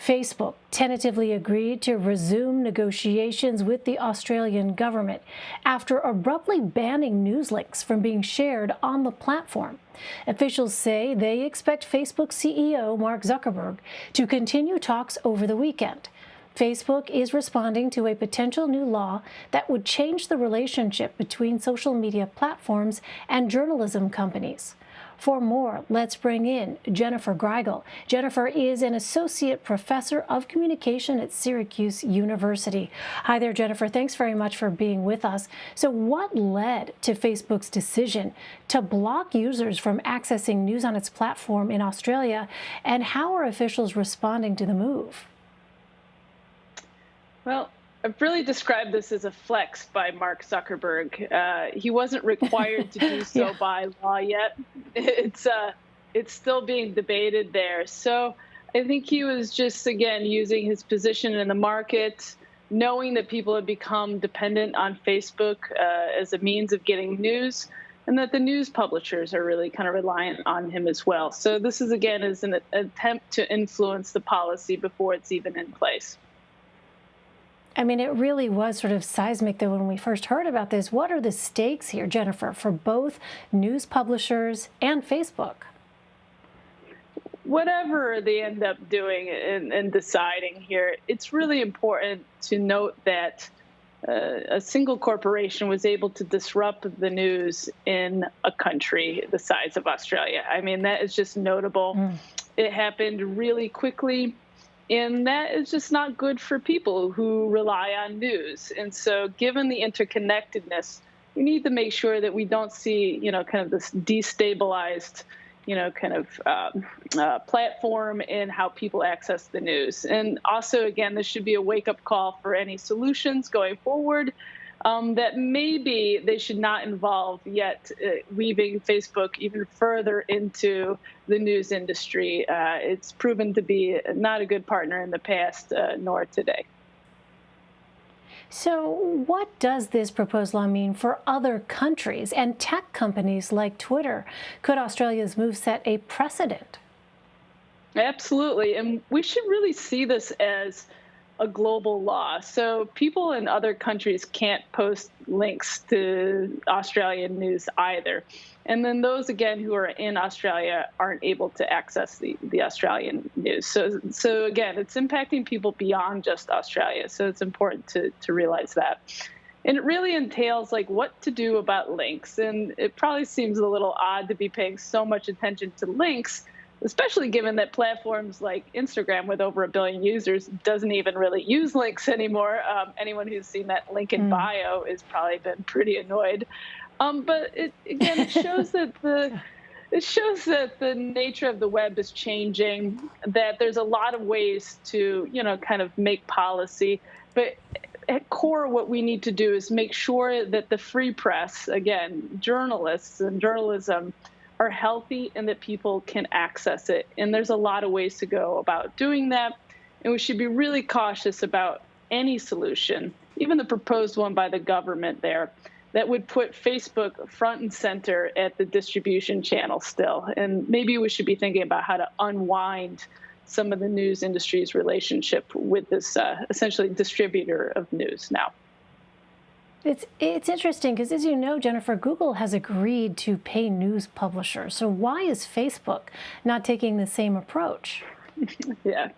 Facebook tentatively agreed to resume negotiations with the Australian government after abruptly banning news links from being shared on the platform. Officials say they expect Facebook CEO Mark Zuckerberg to continue talks over the weekend. Facebook is responding to a potential new law that would change the relationship between social media platforms and journalism companies. For more, let's bring in Jennifer Greigel. Jennifer is an associate professor of communication at Syracuse University. Hi there, Jennifer. Thanks very much for being with us. So what led to Facebook's decision to block users from accessing news on its platform in Australia, and how are officials responding to the move? Well, I've really described this as a flex by Mark Zuckerberg. He wasn't required to do so by law yet. It's still being debated there. So I think he was just, again, using his position in the market, knowing that people have become dependent on Facebook as a means of getting news, and that the news publishers are really kind of reliant on him as well. So this is, again, is an attempt to influence the policy before it's even in place. I mean, it really was sort of seismic, though, when we first heard about this. What are the stakes here, Jennifer, for both news publishers and Facebook? Whatever they end up doing and deciding here, it's really important to note that a single corporation was able to disrupt the news in a country the size of Australia. I mean, that is just notable. It happened really quickly. And that is just not good for people who rely on news. And so given the interconnectedness, we need to make sure that we don't see, kind of this destabilized, platform in how people access the news. And also, again, this should be a wake-up call for any solutions going forward that maybe they should not involve yet weaving Facebook even further into the news industry. It's proven to be not a good partner in the past, nor today. So what does this proposed law mean for other countries and tech companies like Twitter? Could Australia's move set a precedent? Absolutely. And we should really see this as a global law. So people in other countries can't post links to Australian news either. And then those, again, who are in Australia aren't able to access the Australian news. So again, it's impacting people beyond just Australia. So it's important to realize that. And it really entails like what to do about links. And it probably seems a little odd to be paying so much attention to links, especially given that platforms like Instagram, with over 1 billion users, doesn't even really use links anymore. Anyone who's seen that link in bio has probably been pretty annoyed. But it shows that the nature of the web is changing, that there's a lot of ways to, kind of make policy. But at core, what we need to do is make sure that the free press, again, journalists and journalism, are healthy and that people can access it. And there's a lot of ways to go about doing that. And we should be really cautious about any solution, even the proposed one by the government there, that would put Facebook front and center at the distribution channel still. And maybe we should be thinking about how to unwind some of the news industry's relationship with this essentially distributor of news now. It's interesting because, as you know, Jennifer, Google has agreed to pay news publishers. So why is Facebook not taking the same approach? Yeah,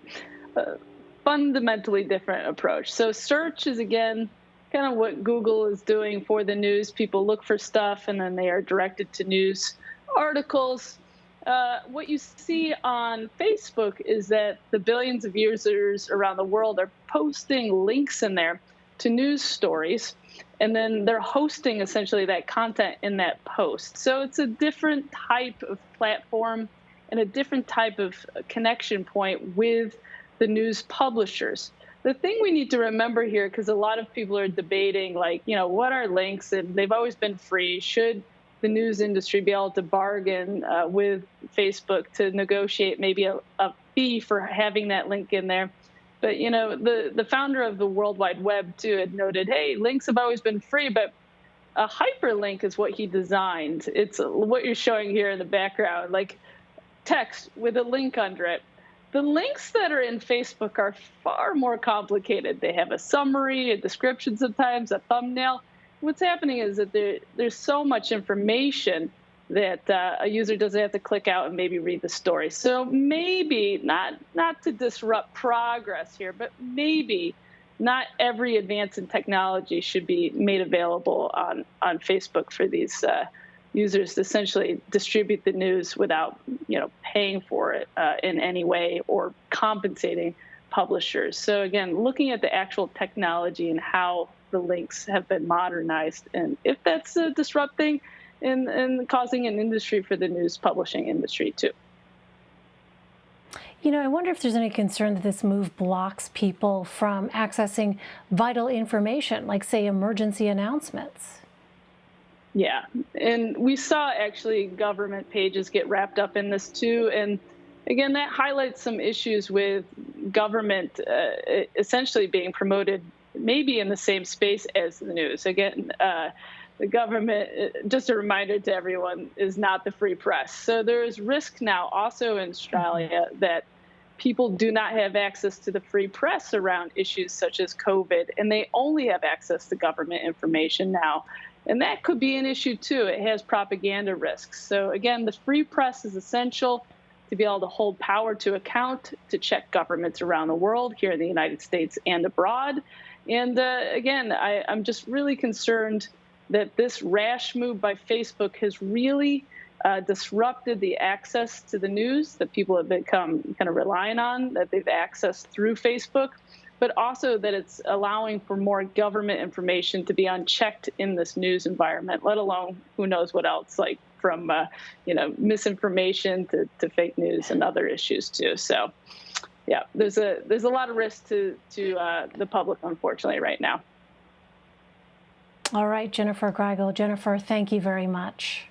fundamentally different approach. So search is, again, kind of what Google is doing for the news. People look for stuff and then they are directed to news articles. What you see on Facebook is that the billions of users around the world are posting links in there to news stories, and then they're hosting essentially that content in that post. So it's a different type of platform and a different type of connection point with the news publishers. The thing we need to remember here, because a lot of people are debating, like, what are links? And they've always been free. Should the news industry be able to bargain with Facebook to negotiate maybe a fee for having that link in there? But, the founder of the World Wide Web, too, had noted, hey, links have always been free, but a hyperlink is what he designed. It's what you're showing here in the background, like text with a link under it. The links that are in Facebook are far more complicated. They have a summary, a description sometimes, a thumbnail. What's happening is that there's so much information that a user doesn't have to click out and maybe read the story. So maybe, not to disrupt progress here, but maybe not every advance in technology should be made available on Facebook for these users to essentially distribute the news without, paying for it in any way or compensating publishers. So again, looking at the actual technology and how the links have been modernized, and if that's disrupting and causing an industry for the news publishing industry too. I wonder if there's any concern that this move blocks people from accessing vital information, like, say, emergency announcements. Yeah, and we saw actually government pages get wrapped up in this too. And again, that highlights some issues with government essentially being promoted maybe in the same space as the news. Again, the government, just a reminder to everyone, is not the free press. So there is risk now also in Australia that people do not have access to the free press around issues such as COVID, and they only have access to government information now. And that could be an issue too. It has propaganda risks. So again, the free press is essential to be able to hold power to account, to check governments around the world, here in the United States and abroad. And again, I'm just really concerned that this rash move by Facebook has really disrupted the access to the news that people have become kind of relying on, that they've accessed through Facebook, but also that it's allowing for more government information to be unchecked in this news environment, let alone who knows what else, like from misinformation to fake news and other issues too. So, yeah, there's a lot of risk to the public, unfortunately, right now. All right, Jennifer Greigel. Jennifer, thank you very much.